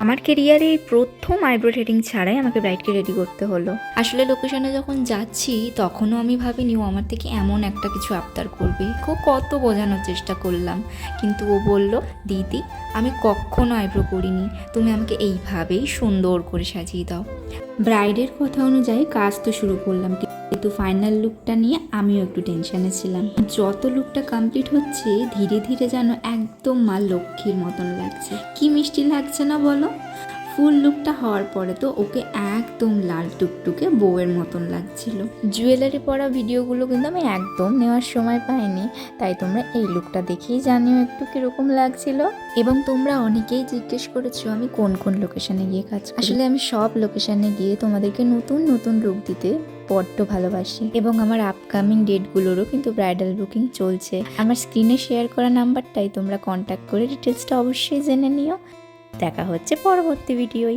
আমার কেরিয়ারে এই প্রথম আইব্রো থ্রেডিং ছাড়াই আমাকে ব্রাইডকে রেডি করতে হলো। আসলে লোকেশনে যখন যাচ্ছি তখনও আমি ভাবিনি ও আমার থেকে এমন একটা কিছু আবদার করবে। কত বোঝানোর চেষ্টা করলাম, কিন্তু ও বলল, দিদি আমি কখনো আইব্রো করিনি, তুমি আমাকে এইভাবেই সুন্দর করে সাজিয়ে দাও। ব্রাইডের কথা অনুযায়ী কাজ তো শুরু করলাম, কিন্তু ফাইনাল লুকটা নিয়ে আমিও একটু টেনশনে ছিলাম। যত লুকটা কমপ্লিট হচ্ছে ধীরে ধীরে যেন একদম মা লক্ষ্মীর মতন লাগছে। কি মিষ্টি লাগছে না বলো? ফুল লুকটা হওয়ার পরে তো ওকে একদম লাল টুকটুকে বউয়ের মতন লাগছিল। জুয়েলারি পরা ভিডিওগুলো কিন্তু আমি একদম নেওয়ার সময় পাইনি, তাই তোমরা এই লুকটা দেখেই জানিও একটু কিরকম লাগছিল। এবং তোমরা অনেকেই জিজ্ঞেস করেছো আমি কোন কোন লোকেশনে গিয়ে কাজ করি। আসলে আমি সব লোকেশনে গিয়ে তোমাদেরকে নতুন নতুন লুক দিতে বড্ড ভালোবাসি, এবং আমার আপকামিং ডেটগুলোরও কিন্তু ব্রাইডাল বুকিং চলছে। আমার স্ক্রিনে শেয়ার করা নাম্বারটাই তোমরা কন্ট্যাক্ট করে ডিটেলসটা অবশ্যই জেনে নিও। দেখা হচ্ছে পরবর্তী ভিডিওয়।